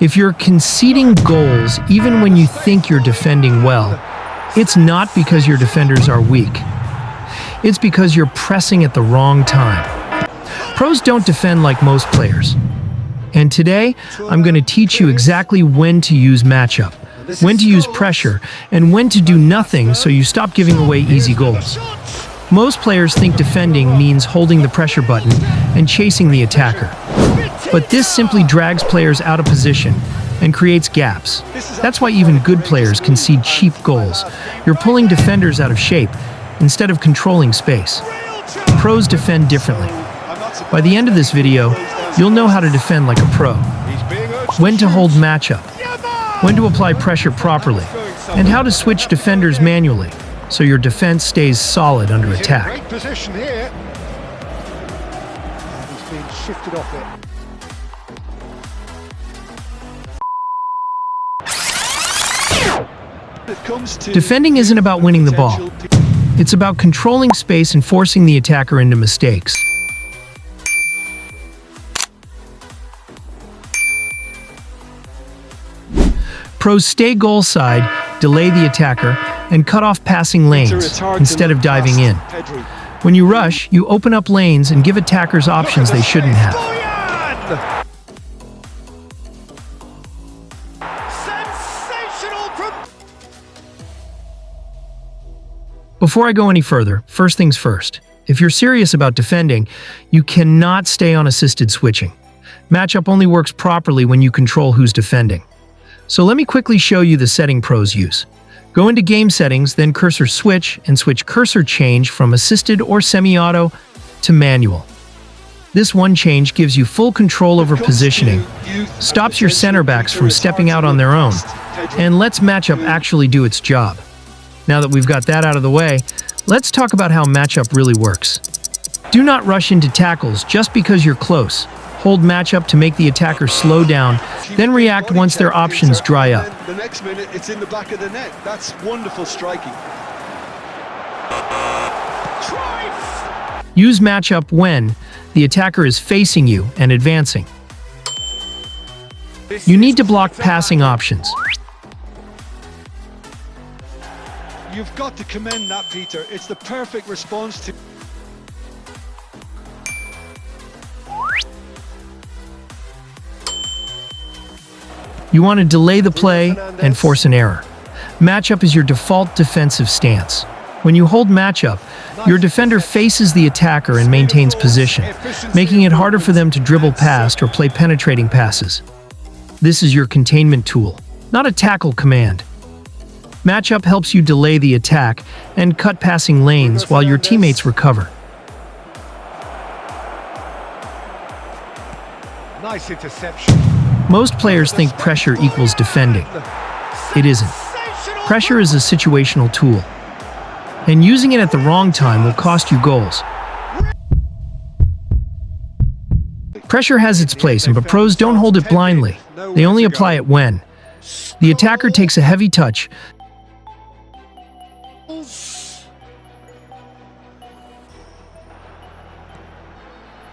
If you're conceding goals even when you think you're defending well, it's not because your defenders are weak. It's because you're pressing at the wrong time. Pros don't defend like most players. And today, I'm going to teach you exactly when to use matchup, when to use pressure, and when to do nothing so you stop giving away easy goals. Most players think defending means holding the pressure button and chasing the attacker. But this simply drags players out of position and creates gaps. That's why even good players concede cheap goals. You're pulling defenders out of shape instead of controlling space. Pros defend differently. By the end of this video, you'll know how to defend like a pro, when to hold matchup, when to apply pressure properly, and how to switch defenders manually so your defense stays solid under attack. Great position here. He's being shifted off it. Defending isn't about winning the ball. It's about controlling space and forcing the attacker into mistakes. Pros stay goal side, delay the attacker, and cut off passing lanes instead of diving in. When you rush, you open up lanes and give attackers options they shouldn't have. Before I go any further, first things first. If you're serious about defending, you cannot stay on assisted switching. Matchup only works properly when you control who's defending. So let me quickly show you the setting pros use. Go into game settings, then cursor switch, and switch cursor change from assisted or semi-auto to manual. This one change gives you full control over positioning, stops your center backs from stepping out on their own, and lets matchup actually do its job. Now that we've got that out of the way, let's talk about how matchup really works. Do not rush into tackles just because you're close. Hold matchup to make the attacker slow down, then react once their options dry up. The next minute, it's in the back of the net. That's wonderful striking. Use matchup when the attacker is facing you and advancing. You need to block passing options. You've got to commend that, Peter. It's the perfect response to... You want to delay the play and force an error. Matchup is your default defensive stance. When you hold matchup, your defender faces the attacker and maintains position, making it harder for them to dribble past or play penetrating passes. This is your containment tool, not a tackle command. Matchup helps you delay the attack and cut passing lanes while your teammates recover. Nice interception. Most players think pressure equals defending. It isn't. Pressure is a situational tool, and using it at the wrong time will cost you goals. Pressure has its place, but pros don't hold it blindly. They only apply it when the attacker takes a heavy touch.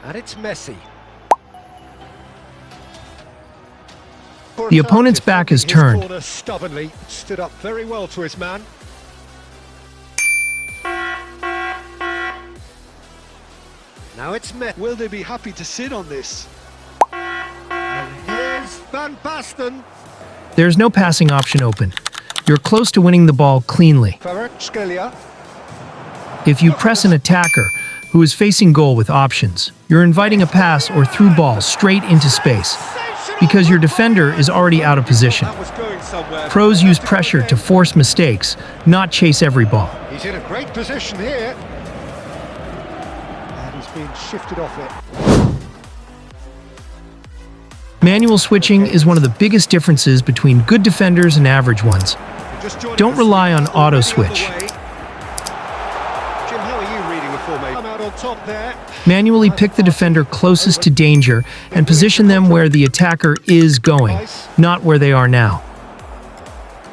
And it's messy. The opponent's back is turned. Corner stubbornly stood up very well to his man. Now it's met. Will they be happy to sit on this? And here's Van Basten. There's no passing option open. You're close to winning the ball cleanly. If you press an attacker who is facing goal with options, you're inviting a pass or through ball straight into space, because your defender is already out of position. Pros use pressure to force mistakes, not chase every ball. He's in a great position here. And he's being shifted off it. Manual switching is one of the biggest differences between good defenders and average ones. Don't rely on auto switch. Manually pick the defender closest to danger and position them where the attacker is going, not where they are now.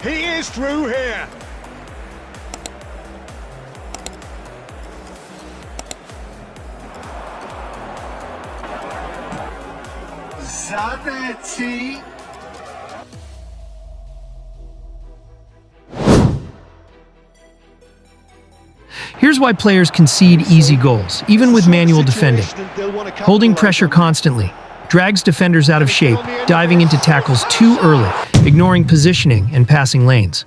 He is through here. Zanetti. Here's why players concede easy goals, even with manual defending. Holding pressure constantly drags defenders out of shape, diving into tackles too early, ignoring positioning and passing lanes.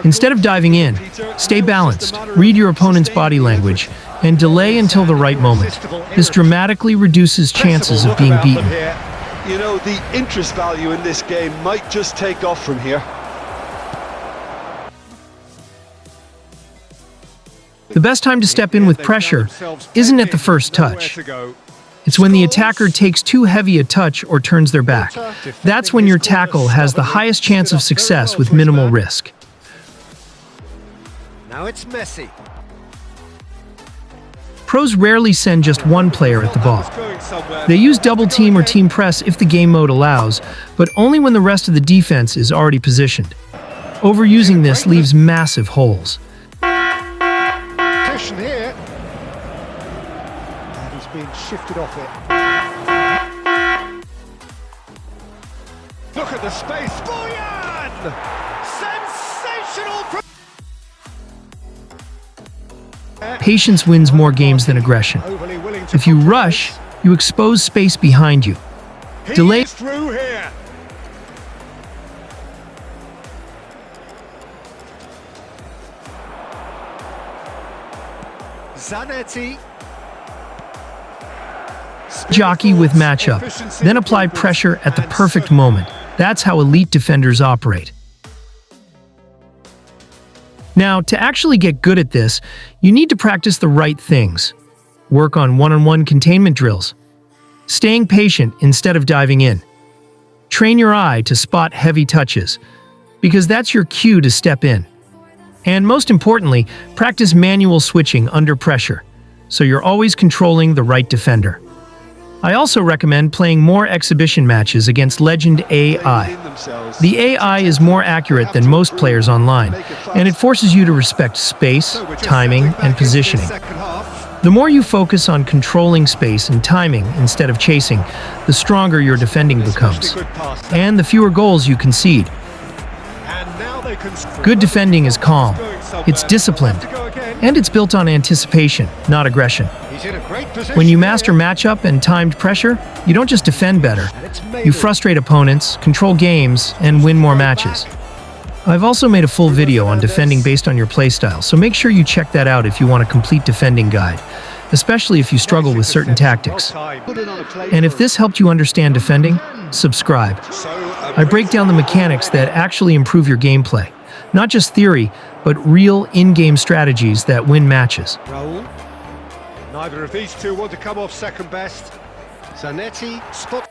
Instead of diving in, stay balanced, read your opponent's body language, and delay until the right moment. This dramatically reduces chances of being beaten. You know, the interest value in this game might just take off from here. The best time to step in with pressure isn't at the first touch. It's when the attacker takes too heavy a touch or turns their back. That's when your tackle has the highest chance of success with minimal risk. Now it's Messi. Pros rarely send just one player at the ball. They use double team or team press if the game mode allows, but only when the rest of the defense is already positioned. Overusing this leaves massive holes. Here. And he's been shifted off it. Look at the space. Boyan! Sensational! Patience wins more games than aggression. If you rush, you expose space behind you. Delay through here. Zanetti. Jockey with matchup, then apply pressure at the perfect moment. That's how elite defenders operate. Now, to actually get good at this, you need to practice the right things. Work on one-on-one containment drills. Staying patient instead of diving in. Train your eye to spot heavy touches, because that's your cue to step in. And most importantly, practice manual switching under pressure, so you're always controlling the right defender. I also recommend playing more exhibition matches against Legend AI. The AI is more accurate than most players online, and it forces you to respect space, timing, and positioning. The more you focus on controlling space and timing instead of chasing, the stronger your defending becomes, and the fewer goals you concede. Good defending is calm, it's disciplined, and it's built on anticipation, not aggression. When you master matchup and timed pressure, you don't just defend better, you frustrate opponents, control games, and win more matches. I've also made a full video on defending based on your playstyle, so make sure you check that out if you want a complete defending guide, especially if you struggle with certain tactics. And if this helped you understand defending, subscribe. I break down the mechanics that actually improve your gameplay. Not just theory, but real in-game strategies that win matches. Raul. Neither of these two want to come off second best. Zanetti, spot.